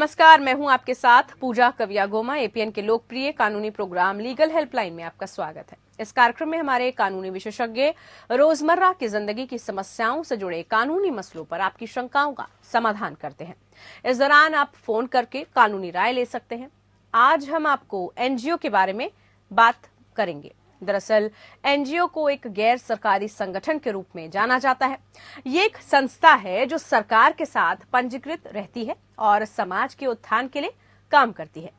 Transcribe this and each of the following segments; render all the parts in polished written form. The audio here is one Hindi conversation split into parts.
नमस्कार, मैं हूं आपके साथ पूजा कविया गोमा। एपीएन के लोकप्रिय कानूनी प्रोग्राम लीगल हेल्पलाइन में आपका स्वागत है। इस कार्यक्रम में हमारे कानूनी विशेषज्ञ रोजमर्रा की जिंदगी की समस्याओं से जुड़े कानूनी मसलों पर आपकी शंकाओं का समाधान करते हैं। इस दौरान आप फोन करके कानूनी राय ले सकते हैं। आज हम आपको एनजीओ के बारे में बात करेंगे। दरअसल एनजीओ को एक गैर सरकारी संगठन के रूप में जाना जाता है। ये एक संस्था है जो सरकार के साथ पंजीकृत रहती है और समाज के उत्थान के लिए काम करती है।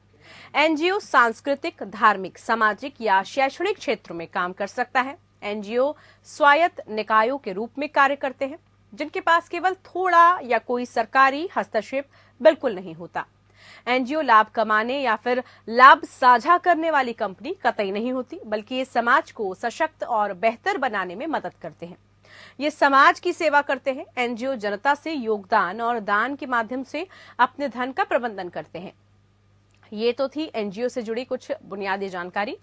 एनजीओ सांस्कृतिक, धार्मिक, सामाजिक या शैक्षणिक क्षेत्रों में काम कर सकता है। एनजीओ स्वायत्त निकायों के रूप में कार्य करते हैं जिनके पास केवल थोड़ा या कोई सरकारी हस्तक्षेप बिल्कुल नहीं होता। एनजीओ लाभ कमाने या फिर लाभ साझा करने वाली कंपनी कतई नहीं होती, बल्कि ये समाज को सशक्त और बेहतर बनाने में मदद करते हैं। ये समाज की सेवा करते हैं। एनजीओ जनता से योगदान और दान के माध्यम से अपने धन का प्रबंधन करते हैं। ये तो थी एनजीओ से जुड़ी कुछ बुनियादी जानकारी।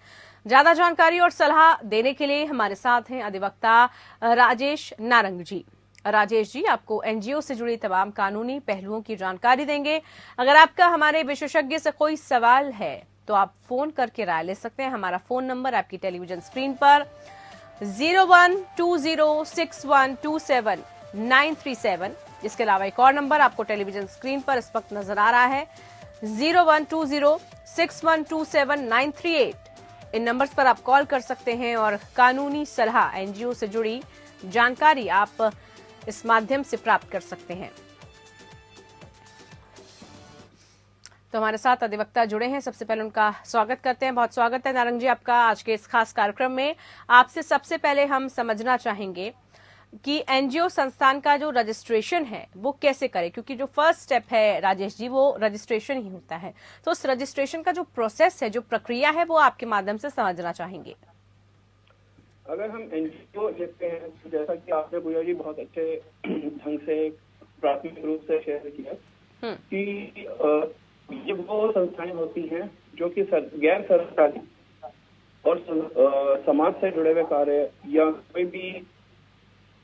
ज्यादा जानकारी और सलाह देने के लिए हमारे साथ हैं अधिवक्ता राजेश नारंग जी। राजेश जी आपको एनजीओ से जुड़ी तमाम कानूनी पहलुओं की जानकारी देंगे। अगर आपका हमारे विशेषज्ञ से कोई सवाल है तो आप फोन करके राय ले सकते हैं। हमारा फोन नंबर आपकी टेलीविजन स्क्रीन पर 01206127 इसके अलावा एक और नंबर आपको टेलीविजन स्क्रीन पर इस वक्त नजर आ रहा है 01206127 इन नंबर्स पर आप कॉल कर सकते हैं और कानूनी सलाह, एनजीओ से जुड़ी जानकारी आप इस माध्यम से प्राप्त कर सकते हैं। तो हमारे साथ अधिवक्ता जुड़े हैं। सबसे पहले उनका स्वागत करते हैं। बहुत स्वागत है नारंग जी आपका आज के इस खास कार्यक्रम में। आपसे सबसे पहले हम समझना चाहेंगे कि एनजीओ संस्थान का जो रजिस्ट्रेशन है वो कैसे करें, क्योंकि जो फर्स्ट स्टेप है राजेश जी वो रजिस्ट्रेशन ही होता है। तो उस रजिस्ट्रेशन का जो प्रोसेस है, जो प्रक्रिया है, वो आपके माध्यम से समझना चाहेंगे। अगर हम एनजीओ देखते हैं तो जैसा कि आपने पूजा जी बहुत अच्छे ढंग से प्राथमिक रूप से शेयर किया कि ये वो संस्थाएं होती हैं जो कि गैर सरकारी और समाज से जुड़े हुए कार्य या कोई भी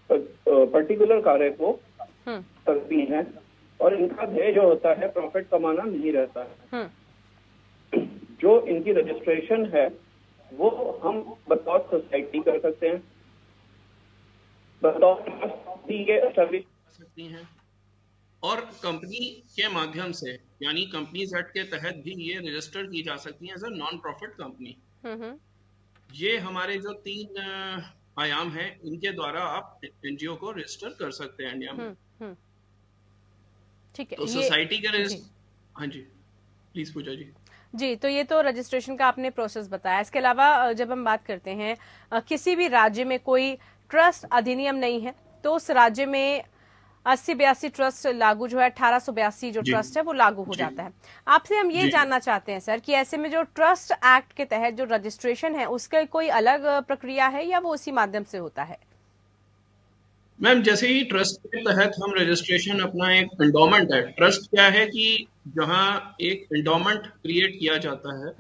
पर्टिकुलर कार्य को करती हैं और इनका ध्येय जो होता है प्रॉफिट कमाना नहीं रहता है। जो इनकी रजिस्ट्रेशन है वो हम बतौर सोसाइटी कर सकते हैं, बतौर एस्टेब्लिश कर सकती हैं और कंपनी के माध्यम से यानी कंपनीज एक्ट के तहत भी ये रजिस्टर की जा सकती हैं as a non profit company. ये हमारे जो 3 आयाम हैं इनके द्वारा आप एनजीओ को रजिस्टर कर सकते हैं इंडिया में। ठीक है। तो सोसाइटी के हाँ जी प्लीज पूजा जी। तो ये तो रजिस्ट्रेशन का आपने प्रोसेस बताया। इसके अलावा जब हम बात करते हैं किसी भी राज्य में कोई ट्रस्ट अधिनियम नहीं है तो उस राज्य में 80-82 ट्रस्ट लागू जो है 1882 जो ट्रस्ट है वो लागू हो जाता है। आपसे हम ये जानना चाहते हैं सर कि ऐसे में जो ट्रस्ट एक्ट के तहत जो रजिस्ट्रेशन है उसका कोई अलग प्रक्रिया है या वो उसी माध्यम से होता है? मैम जैसे ही ट्रस्ट के तहत हम रजिस्ट्रेशन अपना एक एंडोमेंट है, ट्रस्ट क्या है कि जहां एक एंडोमेंट क्रिएट किया जाता है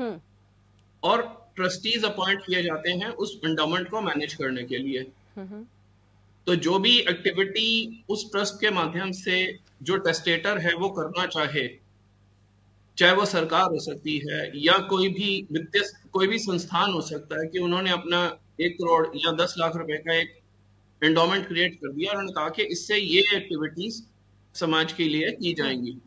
और ट्रस्टीज अपॉइंट किए जाते हैं उस एंडोमेंट को मैनेज करने के लिए। तो जो भी एक्टिविटी उस ट्रस्ट के माध्यम से जो टेस्टेटर है वो करना चाहे, चाहे वो सरकार हो सकती है या कोई भी संस्थान हो सकता है कि उन्होंने अपना 1 करोड़ या 10 लाख रुपए का एक एंडोमेंट क्रिएट कर दिया और उन्होंने कहा कि इससे ये एक्टिविटीज समाज के लिए की जाएंगी।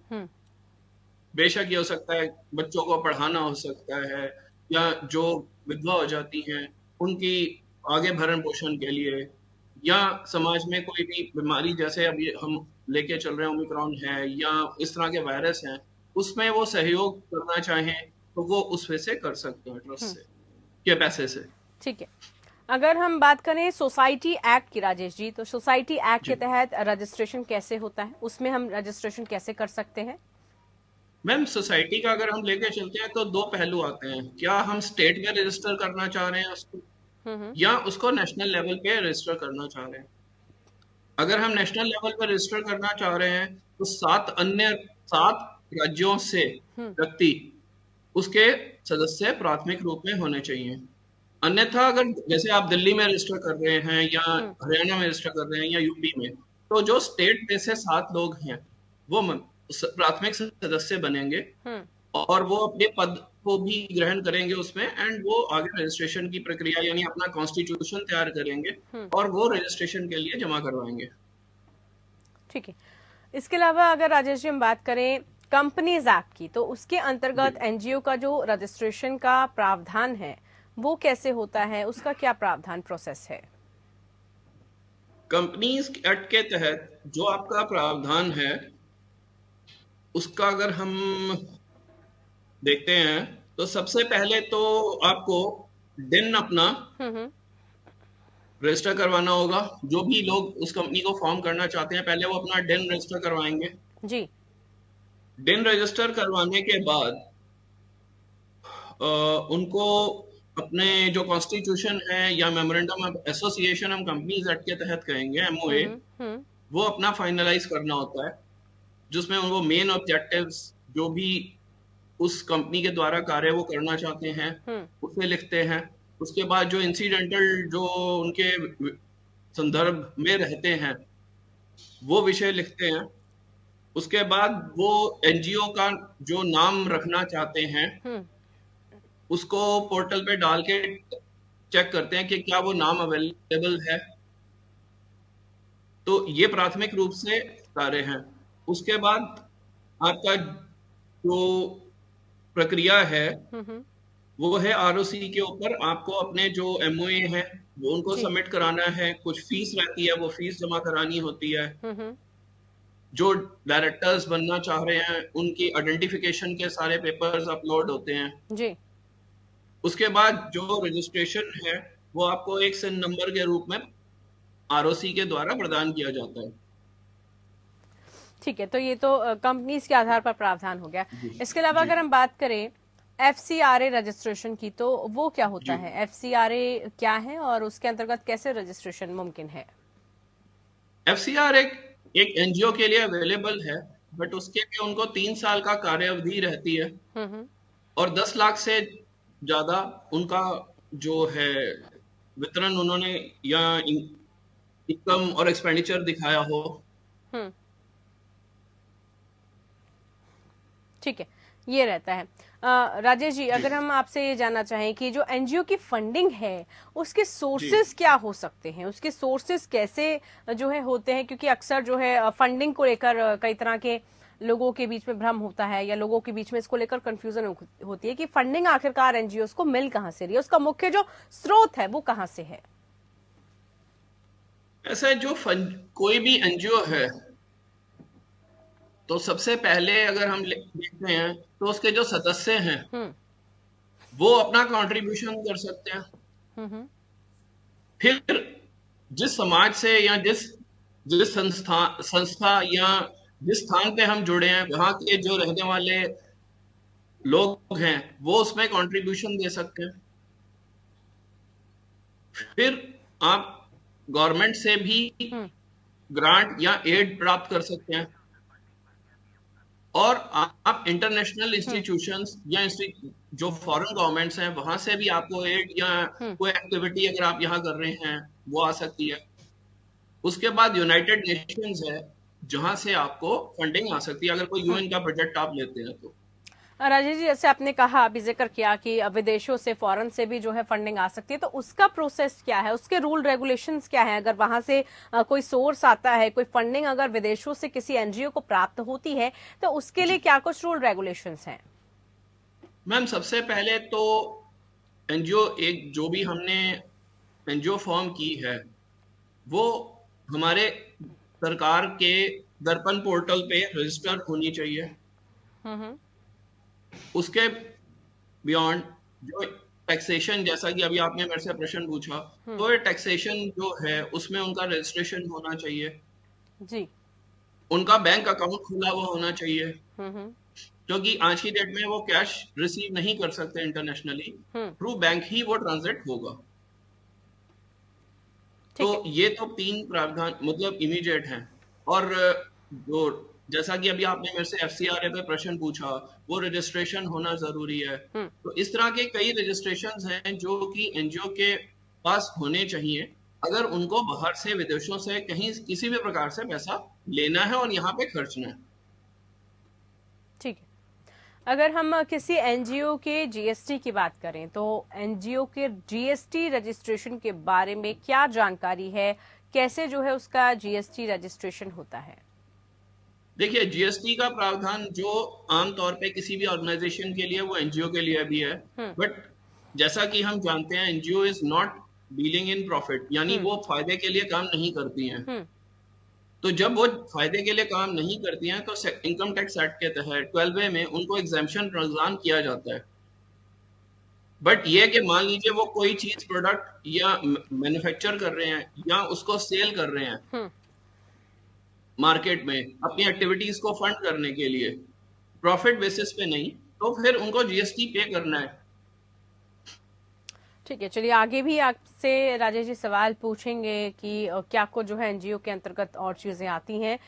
बेशक ये हो सकता है बच्चों को पढ़ाना हो सकता है या जो विधवा हो जाती हैं उनकी आगे भरण पोषण के लिए या समाज में कोई भी बीमारी जैसे अभी हम लेके चल रहे हैं ओमिक्रॉन है या इस तरह के वायरस हैं उसमें वो सहयोग करना चाहें तो वो उस वे से कर सकते हैं ट्रस्ट से के पैसे से। ठीक है। अगर हम बात करें सोसाइटी एक्ट की राजेश जी, तो सोसाइटी एक्ट के तहत रजिस्ट्रेशन कैसे होता है, उसमें हम रजिस्ट्रेशन कैसे कर सकते हैं? मैम सोसाइटी का अगर हम लेके चलते हैं तो 2 पहलू आते हैं। क्या हम स्टेट में रजिस्टर करना चाह रहे हैं उसको या उसको नेशनल लेवल पे रजिस्टर करना चाह रहे हैं। अगर हम नेशनल लेवल पर रजिस्टर करना चाह रहे हैं तो 7 राज्यों से व्यक्ति उसके सदस्य प्राथमिक रूप में होने चाहिए। अन्यथा अगर जैसे आप दिल्ली में रजिस्टर कर रहे हैं या हरियाणा में रजिस्टर कर रहे हैं या यूपी में, तो जो स्टेट में से 7 लोग हैं वो प्राथमिक सदस्य बनेंगे और वो अपने पद को भी ग्रहण करेंगे उसमें, एंड वो आगे रजिस्ट्रेशन की प्रक्रिया यानी अपना कॉन्स्टिट्यूशन तैयार करेंगे और वो रजिस्ट्रेशन के लिए जमा करवाएंगे। ठीक है। इसके अलावा अगर राजेश जी हम बात करें कंपनीज एक्ट की, तो उसके अंतर्गत एनजीओ का जो रजिस्ट्रेशन का प्रावधान है वो कैसे होता है, उसका क्या प्रावधान प्रोसेस है? कंपनीज एक्ट के तहत जो आपका प्रावधान है उसका अगर हम देखते हैं तो सबसे पहले तो आपको डिन अपना रजिस्टर करवाना होगा। जो भी लोग उस कंपनी को फॉर्म करना चाहते हैं पहले वो अपना डिन रजिस्टर करवाएंगे जी। डिन रजिस्टर करवाने के बाद उनको अपने जो कॉन्स्टिट्यूशन है या मेमोरेंडम ऑफ एसोसिएशन हम कंपनीज एक्ट के तहत कहेंगे, एमओए, वो अपना फाइनलाइज करना होता है, जिसमें उनको मेन ऑब्जेक्टिव्स जो भी उस कंपनी के द्वारा कार्य वो करना चाहते हैं उसे लिखते हैं। उसके बाद जो इंसिडेंटल जो उनके संदर्भ में रहते हैं वो विषय लिखते हैं। उसके बाद वो एनजीओ का जो नाम रखना चाहते हैं उसको पोर्टल पे डाल के चेक करते हैं कि क्या वो नाम अवेलेबल है। तो ये प्राथमिक रूप से कार्य हैं। उसके बाद आपका जो प्रक्रिया है वो है आरओसी के ऊपर आपको अपने जो एमओए हैं वो उनको सबमिट कराना है। कुछ फीस रहती है, वो फीस जमा करानी होती है। जो डायरेक्टर्स बनना चाह रहे हैं उनकी आइडेंटिफिकेशन के सारे पेपर्स अपलोड होते हैं जी। उसके बाद जो रजिस्ट्रेशन है वो आपको एक सिन नंबर के रूप में आरओसी के द्वारा प्रदान किया जाता है। ठीक है, तो ये तो कंपनीज के आधार पर प्रावधान हो गया। इसके अलावा अगर हम बात करें एफसीआरए रजिस्ट्रेशन की, तो वो क्या होता है? एफसीआरए क्या है और उसके अंतर्गत कैसे रजिस्ट्रेशन मुमकिन है? एफसीआरए एक एनजीओ के लिए अवेलेबल है, बट उसके लिए उनको 3 साल का कार्य अवधि रहती है और 10 लाख से ज्यादा उनका जो है वितरण उन्होंने या इनकम और एक्सपेंडिचर दिखाया हो। ठीक है, ये रहता है। राजेश जी, अगर हम आपसे ये जानना चाहें कि जो एनजीओ की फंडिंग है उसके सोर्सेस क्या हो सकते हैं, उसके सोर्सेस कैसे जो है होते हैं? क्योंकि अक्सर जो है फंडिंग को लेकर कई तरह के लोगों के बीच में भ्रम होता है या लोगों के बीच में इसको लेकर कंफ्यूजन होती है कि फंडिंग आखिरकार एनजीओ को मिल कहां से रही है, उसका मुख्य जो स्रोत है वो कहां से है? ऐसा जो कोई भी एनजीओ है तो सबसे पहले अगर हम देखते हैं तो उसके जो सदस्य हैं वो अपना कंट्रीब्यूशन कर सकते हैं। फिर जिस समाज से या जिस संस्था या जिस स्थान पे हम जुड़े हैं वहां के जो रहने वाले लोग हैं वो उसमें कंट्रीब्यूशन दे सकते हैं। फिर आप गवर्नमेंट से भी ग्रांट या एड प्राप्त कर सकते हैं और आप इंटरनेशनल इंस्टीट्यूशंस या जो फॉरेन गवर्नमेंट्स हैं वहां से भी आपको एड या कोई एक्टिविटी अगर आप यहाँ कर रहे हैं वो आ सकती है। उसके बाद यूनाइटेड नेशंस है जहां से आपको फंडिंग आ सकती है अगर कोई यूएन का प्रोजेक्ट आप लेते हैं तो। राजेश जी, जैसे आपने कहा, अभी जिक्र किया कि विदेशों से, फॉरेन से भी जो है फंडिंग आ सकती है, तो उसका प्रोसेस क्या है, उसके रूल रेगुलेशंस क्या है? अगर वहां से कोई सोर्स आता है, कोई फंडिंग अगर विदेशों से किसी एनजीओ को प्राप्त होती है तो उसके लिए क्या कुछ रूल रेगुलेशंस हैं? मैम, सबसे पहले तो एनजीओ जो भी हमने एनजीओ फॉर्म की है वो हमारे सरकार के दर्पण पोर्टल पे रजिस्टर्ड होनी चाहिए। उसके बियॉन्ड जो टैक्सेशन, जैसा कि अभी आपने मेरे से प्रश्न पूछा, तो टैक्सेशन जो है उसमें उनका रजिस्ट्रेशन होना चाहिए जी। उनका बैंक अकाउंट खुला हुआ होना चाहिए क्योंकि आज की डेट में वो कैश रिसीव नहीं कर सकते इंटरनेशनली, थ्रू बैंक ही वो ट्रांजिट होगा। तो ये तो 3 प्रावधान मतलब इमीडिएट हैं। और जो जैसा कि अभी आपने मेरे से एफसीआरए पे प्रश्न पूछा, वो रजिस्ट्रेशन होना जरूरी है। तो इस तरह के कई रजिस्ट्रेशंस हैं जो कि एनजीओ के पास होने चाहिए अगर उनको बाहर से, विदेशों से कहीं किसी भी प्रकार से पैसा लेना है और यहाँ पे खर्चना है। ठीक है। अगर हम किसी एनजीओ के जीएसटी की बात करें तो एनजीओ के जीएसटी रजिस्ट्रेशन के बारे में क्या जानकारी है, कैसे जो है उसका जीएसटी रजिस्ट्रेशन होता है? देखिए, जीएसटी का प्रावधान जो आमतौर पे किसी भी ऑर्गेनाइजेशन के लिए, वो एनजीओ के लिए भी है। बट जैसा कि हम जानते हैं, NGO is not dealing in profit, यानी वो फायदे के लिए काम नहीं करती हैं। तो जब वो फायदे के लिए काम नहीं करती हैं तो इनकम टैक्स एक्ट के तहत 12A में उनको एग्जेम्पशन प्रदान किया जाता है। बट ये कि मान लीजिए वो कोई चीज, प्रोडक्ट या मैन्युफैक्चर कर रहे हैं या उसको सेल कर रहे हैं मार्केट में अपनी एक्टिविटीज को फंड करने के लिए, प्रॉफिट बेसिस पे नहीं, तो फिर उनको जीएसटी पे करना है। ठीक है, चलिए आगे भी आपसे राजेश जी सवाल पूछेंगे कि क्या को जो है एनजीओ के अंतर्गत और चीजें आती हैं,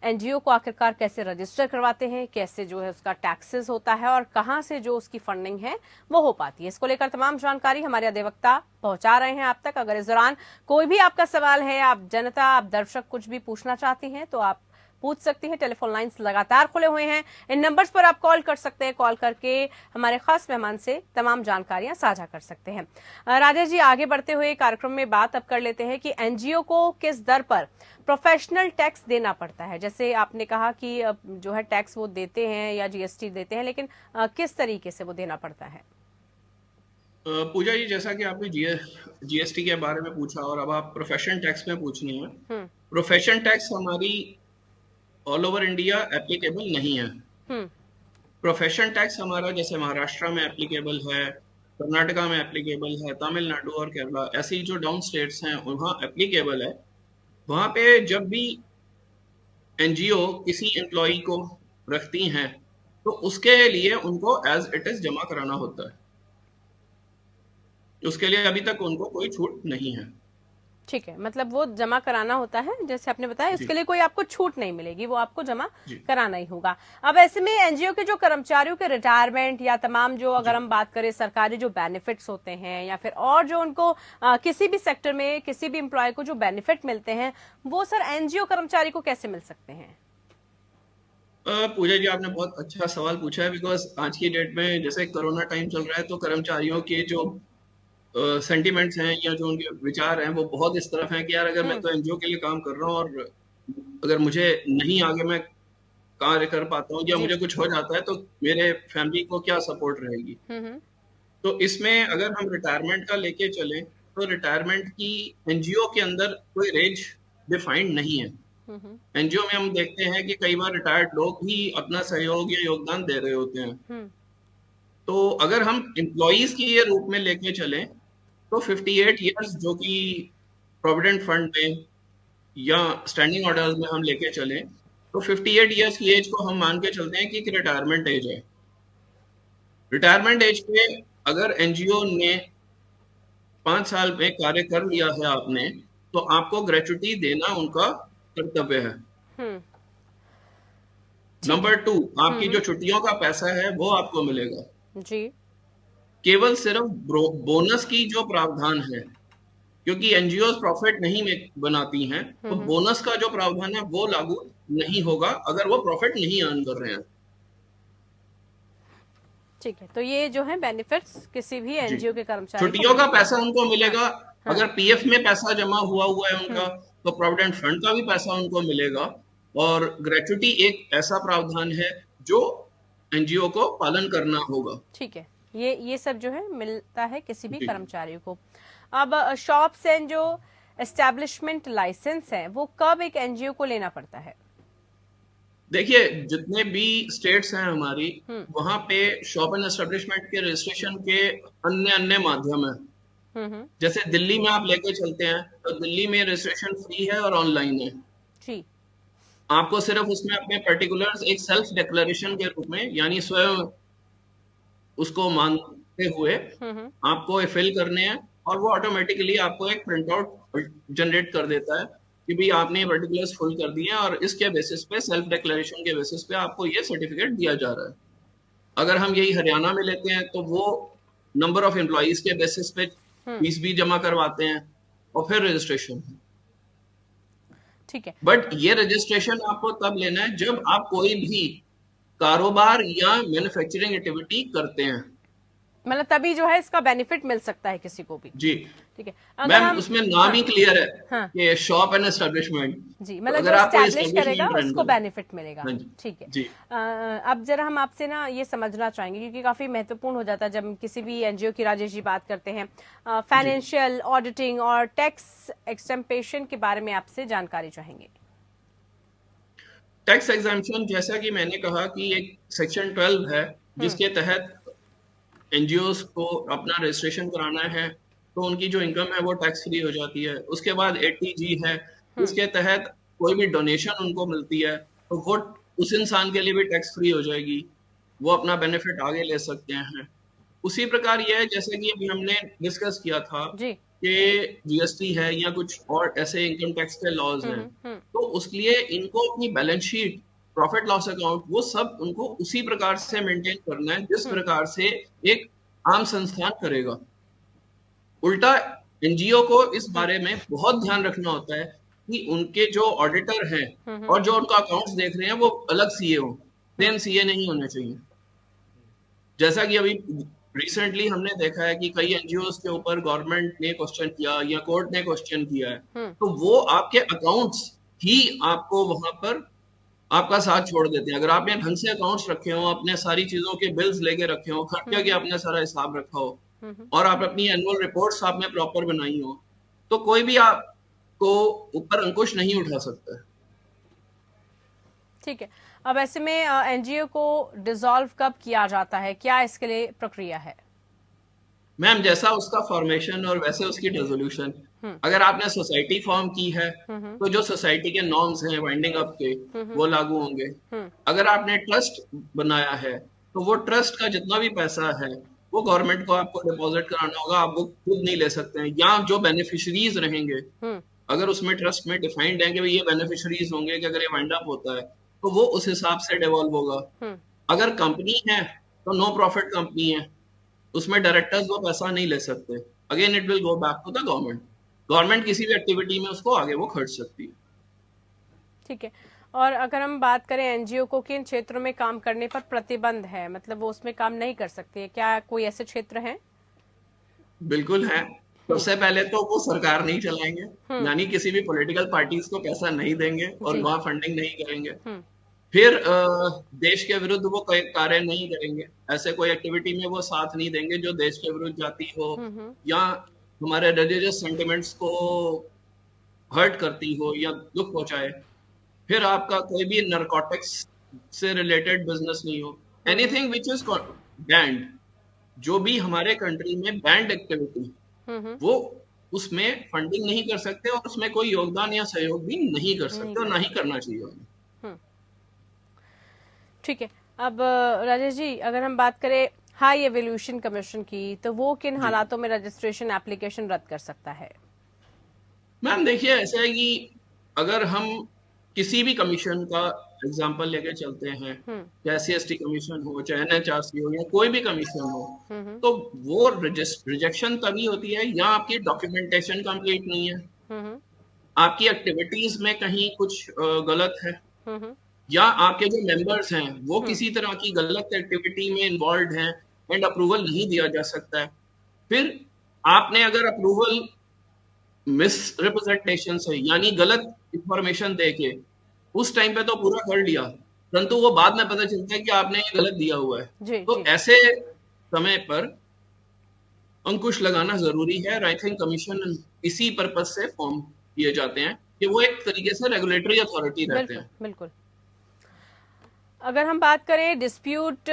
एनजीओ को आखिरकार कैसे रजिस्टर करवाते हैं, कैसे जो है उसका टैक्सेस होता है और कहां से जो उसकी फंडिंग है वो हो पाती है। इसको लेकर तमाम जानकारी हमारे अधिवक्ता पहुंचा रहे हैं आप तक। अगर इस दौरान कोई भी आपका सवाल है, आप जनता, आप दर्शक कुछ भी पूछना चाहती हैं तो आप पूछ सकती हैं। टेलीफोन लाइंस लगातार खुले हुए हैं, इन नंबर्स पर आप कॉल कर सकते हैं। कॉल करके हमारे खास मेहमान से तमाम जानकारियां साझा कर सकते हैं। राजेश जी, आगे बढ़ते हुए कार्यक्रम में बात अब कर लेते हैं कि एनजीओ को किस दर पर प्रोफेशनल टैक्स देना पड़ता है। जैसे आपने कहा कि जो है टैक्स वो देते हैं या जीएसटी देते हैं, लेकिन किस तरीके से वो देना पड़ता है? पूजा जी, जैसा कि आपने जीएसटी के बारे में पूछा और अब आप प्रोफेशन टैक्स में पूछ रही हैं। प्रोफेशन टैक्स हमारी ऑल ओवर इंडिया एप्लीकेबल नहीं है। प्रोफेशन टैक्स हमारा जैसे महाराष्ट्र में एप्लीकेबल है, कर्नाटका में एप्लीकेबल है, तमिलनाडु और केरला, ऐसी जो डाउन स्टेट्स हैं वहाँ एप्लीकेबल है। वहाँ पे जब भी एनजीओ किसी एम्प्लॉय को रखती हैं तो उसके लिए उनको एज इट इज जमा कराना होता है। उसके लिए अभी तक उनको कोई छूट नहीं है। ठीक है, मतलब वो जमा कराना होता है, जैसे आपने बताया, इसके लिए कोई आपको छूट नहीं मिलेगी, वो आपको जमा कराना ही होगा। अब ऐसे में एनजीओ के जो कर्मचारियों के रिटायरमेंट या तमाम जो, अगर हम बात करें सरकारी जो बेनिफिट्स होते हैं या फिर और जो उनको किसी भी सेक्टर में किसी भी एम्प्लॉय को जो बेनिफिट मिलते हैं, वो सर एनजीओ कर्मचारी को कैसे मिल सकते हैं? पूजा जी, आपने बहुत अच्छा सवाल पूछा है। बिकॉज आज की डेट में जैसे कोरोना टाइम चल रहा है तो कर्मचारियों के जो सेंटिमेंट्स हैं या जो उनके विचार हैं वो बहुत इस तरफ हैं कि यार अगर मैं तो एनजीओ के लिए काम कर रहा हूँ और अगर मुझे नहीं आगे मैं कार्य कर पाता हूँ या मुझे कुछ हो जाता है तो मेरे फैमिली को क्या सपोर्ट रहेगी। तो इसमें अगर हम रिटायरमेंट का लेके चलें तो रिटायरमेंट की एनजीओ के अंदर कोई रेंज डिफाइंड नहीं है। एनजीओ में हम देखते हैं कि कई बार रिटायर्ड लोग ही अपना सहयोग या योगदान दे रहे होते हैं। तो अगर हम एम्प्लॉइज की ये रूप में लेके चलें तो 58 इयर्स जो कि प्रोविडेंट फंड में या स्टैंडिंग ऑर्डर्स में हम लेके चलें तो 58 इयर्स की एज को हम मान के चलते हैं कि रिटायरमेंट एज है। रिटायरमेंट एज पे अगर एनजीओ ने 5 साल में कार्य कर लिया है आपने, तो आपको ग्रेच्युटी देना उनका कर्तव्य है। नंबर 2, आपकी जो छुट्टियों का पैसा है वो आपको मिलेगा जी। केवल सिर्फ बोनस की जो प्रावधान है, क्योंकि एनजीओ प्रॉफिट नहीं बनाती हैं, तो बोनस का जो प्रावधान है वो लागू नहीं होगा अगर वो प्रॉफिट नहीं अर्न कर रहे हैं। ठीक है, तो ये जो है बेनिफिट्स किसी भी एनजीओ के कर्मचारी, छुट्टियों का पैसा उनको मिलेगा। अगर पीएफ में पैसा जमा हुआ है उनका, तो प्रोविडेंट फंड का भी पैसा उनको मिलेगा। और ग्रेच्युटी एक ऐसा प्रावधान है जो एनजीओ को पालन करना होगा। ठीक है, ये सब जो है मिलता है किसी भी कर्मचारी को। अब शॉप्स एंड जो एस्टैब्लिशमेंट लाइसेंस है वो कब एक एनजीओ को लेना पड़ता है? देखिए, जितने भी स्टेट्स हैं हमारी, वहां पे शॉप एंड एस्टैब्लिशमेंट के रजिस्ट्रेशन के अन्य माध्यम है। जैसे दिल्ली में आप लेके चलते हैं तो दिल्ली में रजिस्ट्रेशन फ्री है और ऑनलाइन है जी। आपको सिर्फ उसमें अपने पर्टिकुलर्स एक सेल्फ डिक्लेरेशन के रूप में, यानी स्वयं उसको मानते हुए आपको फिल करने हैं और वो ऑटोमेटिकली आपको एक प्रिंट आउट जनरेट कर देता है कि भाई आपने पर्टिकुलर्स फुल कर दिए और इसके बेसिस पे, सेल्फ डिक्लेरेशन के बेसिस पे आपको ये सर्टिफिकेट दिया जा रहा है। अगर हम यही हरियाणा में लेते हैं तो वो नंबर ऑफ एम्प्लॉइज के बेसिस पे फीस भी जमा करवाते हैं और फिर रजिस्ट्रेशन। ठीक है, बट ये रजिस्ट्रेशन आपको तब लेना है जब आप कोई भी कारोबार या मैन्युफैक्चरिंग एक्टिविटी करते हैं। मतलब तभी जो है इसका बेनिफिट मिल सकता है किसी को भी। जी ठीक है, अगर मैम, हम उसमें नाम ही क्लियर है हाँ कि शॉप एंड एस्टेब्लिशमेंट। जी, तो मतलब अगर जो आप कोई एस्टैब्लिश करेगा एस्टेब्लिशमेंट रन उसको करें। बेनिफिट मिलेगा। हाँ जी ठीक है। जी अब जरा हम आपसे ना ये समझना चाहेंगे, क्योंकि काफी महत्वपूर्ण हो जाता है जब हम किसी भी एनजीओ की, राजेश जी, बात करते हैं। फाइनेंशियल ऑडिटिंग और टैक्स एक्सटेम्पेशन के बारे में आपसे जानकारी चाहेंगे। टैक्स एग्जाम्पशन, जैसा कि मैंने कहा कि एक सेक्शन 12 है जिसके तहत एनजीओस को अपना रजिस्ट्रेशन कराना है, तो उनकी जो इनकम है वो टैक्स फ्री हो जाती है। उसके बाद 80G है, इसके तहत कोई भी डोनेशन उनको मिलती है तो वो उस इंसान के लिए भी टैक्स फ्री हो जाएगी, वो अपना बेनिफिट आगे ले सकते हैं। उसी प्रकार ये है, जैसे कि अभी हमने डिस्कस किया था जी। कि जीएसटी है या कुछ और ऐसे इनकम टैक्स के लॉज हैं, तो उसके लिए इनको अपनी balance sheet, profit loss account, वो सब उनको उसी प्रकार से मेंटेन करना है जिस प्रकार से एक आम संस्थान करेगा। उल्टा एनजीओ को इस बारे में बहुत ध्यान रखना होता है कि उनके जो ऑडिटर हैं और जो उनका अकाउंट्स देख रहे हैं वो अलग सीए हो, सेम सीए नहीं होने चाहिए। जैसा कि अभी रिसेंटली हमने देखा है कि कई एनजीओ के ऊपर गवर्नमेंट ने क्वेश्चन किया या कोर्ट ने क्वेश्चन किया है, तो वो आपके अकाउंट्स ही आपको वहां पर आपका साथ छोड़ देते हैं। अगर आपने ढंग से अकाउंट्स रखे हो, अपने सारी चीजों के बिल्स लेके रखे हो, खर्चे के आपने सारा हिसाब रखा हो और आप अपनी एनुअल रिपोर्ट्स आपने प्रॉपर बनाई हो, तो कोई भी आपको ऊपर अंकुश नहीं उठा सकता है। ठीक है, अब ऐसे में एनजीओ को डिसॉल्व कब किया जाता है, क्या इसके लिए प्रक्रिया है? मैम, जैसा उसका फॉर्मेशन और वैसे उसकी डिसोल्यूशन। अगर आपने सोसाइटी फॉर्म की है तो जो सोसाइटी के नॉर्म्स हैं वाइंडिंग अप के, वो लागू होंगे। अगर आपने ट्रस्ट बनाया है तो वो ट्रस्ट का जितना भी पैसा है वो गवर्नमेंट को आपको डिपॉजिट कराना होगा, आप वो खुद नहीं ले सकते हैं। या जो बेनिफिशरीज रहेंगे, अगर उसमें ट्रस्ट में डिफाइंड है कि ये बेनिफिशरीज होंगे कि अगर ये वाइंड अप होता है तो वो उस हिसाब से डिवॉल्व होगा। अगर कंपनी है तो नो प्रॉफिट कंपनी है, उसमें डायरेक्टर्स वो पैसा नहीं ले सकते। Again it will go back to the government. Government किसी भी एक्टिविटी में उसको आगे वो खर्च सकती है। ठीक है, और अगर हम बात करें एनजीओ को किन क्षेत्रों में काम करने पर प्रतिबंध है, मतलब वो उसमें काम नहीं कर सकती है, क्या कोई ऐसे क्षेत्र हैं? बिल्कुल है। सबसे पहले तो वो सरकार नहीं चलाएंगे, यानी किसी भी पॉलिटिकल पार्टीज को पैसा नहीं देंगे और वहां फंडिंग नहीं करेंगे। फिर देश के विरुद्ध वो कोई कार्य नहीं करेंगे, ऐसे कोई एक्टिविटी में वो साथ नहीं देंगे जो देश के विरुद्ध जाती हो या हमारे रिलीजियस सेंटिमेंट्स को हर्ट करती हो या दुख पहुंचाए। फिर आपका कोई भी नारकोटिक्स से रिलेटेड बिजनेस नहीं हो, एनीथिंग विच इज बैंड, जो भी हमारे कंट्री में बैंड एक्टिविटी, वो उसमें फंडिंग नहीं कर सकते और उसमें कोई योगदान या सहयोग भी नहीं कर सकते और ना ही करना चाहिए। ठीक है, अब राजेश जी, अगर हम बात करें हाई एवोल्यूशन कमीशन की, तो वो किन हालातों में रजिस्ट्रेशन एप्लीकेशन रद्द कर सकता है? मैम देखिए, ऐसा है कि अगर हम किसी भी कमीशन का एग्जांपल लेके चलते हैं, चाहे SC/ST कमीशन हो, चाहे NHRC हो या कोई भी कमीशन हो, तो वो रिजेक्शन तभी होती है या आपकी डॉक्यूमेंटेशन कंप्लीट नहीं है, आपकी एक्टिविटीज में कहीं कुछ गलत है, या आपके जो मेंबर्स हैं वो किसी तरह की गलत एक्टिविटी में इन्वॉल्व हैं एंड अप्रूवल नहीं दिया जा सकता है। फिर आपने अगर अप्रूवल मिस रिप्रेजेंटेशन से, यानी गलत इंफॉर्मेशन देके उस टाइम पे तो पूरा कर लिया, परंतु वो बाद में पता चलता है कि आपने ये गलत दिया हुआ है, तो ऐसे समय पर अंकुश लगाना जरूरी है। आई थिंक कमीशन इसी पर्पज से फॉर्म किए जाते हैं कि वो एक तरीके से रेगुलेटरी अथॉरिटी रहते हैं। बिल्कुल। अगर हम बात करें डिस्प्यूट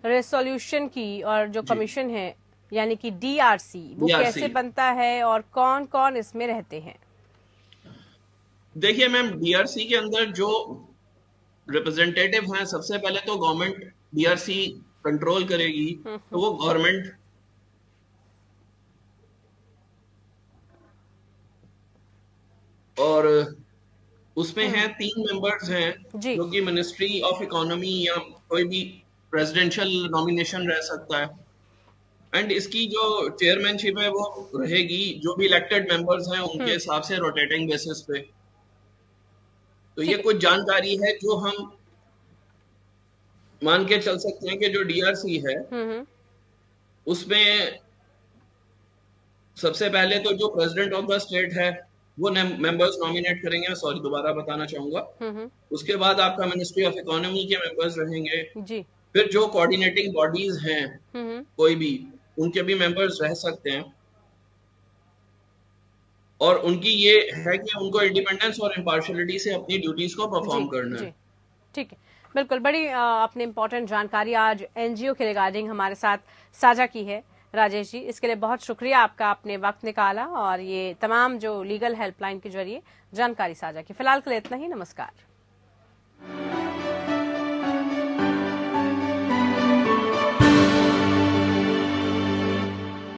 रेसोल्यूशन की, और जो कमीशन है यानी कि DRC, वो कैसे बनता है और कौन कौन इसमें रहते हैं? देखिए मैम, DRC के अंदर जो रिप्रेजेंटेटिव हैं, सबसे पहले तो गवर्नमेंट DRC कंट्रोल करेगी, तो वो गवर्नमेंट और उसमें है 3 मेंबर्स हैं जो कि मिनिस्ट्री ऑफ इकोनॉमी या कोई भी प्रेसिडेंशियल नॉमिनेशन रह सकता है, एंड इसकी जो चेयरमैनशिप है वो रहेगी जो भी इलेक्टेड मेंबर्स हैं उनके हिसाब से रोटेटिंग बेसिस पे। तो ये कुछ जानकारी है जो हम मान के चल सकते हैं कि जो डीआरसी है उसमें सबसे पहले तो जो प्रेसिडेंट ऑफ द स्टेट है वो मेंबर्स नॉमिनेट करेंगे, मैं सॉरी दोबारा बताना चाहूंगा। उसके बाद आपका मिनिस्ट्री ऑफ इकोनॉमी के मेंबर्स रहेंगे जी। फिर जो कोऑर्डिनेटिंग बॉडीज हैं कोई भी, उनके भी मेंबर्स रह सकते हैं। और उनकी ये है कि उनको इंडिपेंडेंस और इम्पार्शियलिटी से अपनी ड्यूटीज को परफॉर्म करना है। ठीक है, बिल्कुल। बड़ी आपने इम्पोर्टेंट जानकारी आज एनजीओ के रिगार्डिंग हमारे साथ साझा की है राजेश जी, इसके लिए बहुत शुक्रिया आपका, आपने वक्त निकाला और ये तमाम जो लीगल हेल्पलाइन के जरिए जानकारी साझा की। फिलहाल के लिए इतना ही, नमस्कार।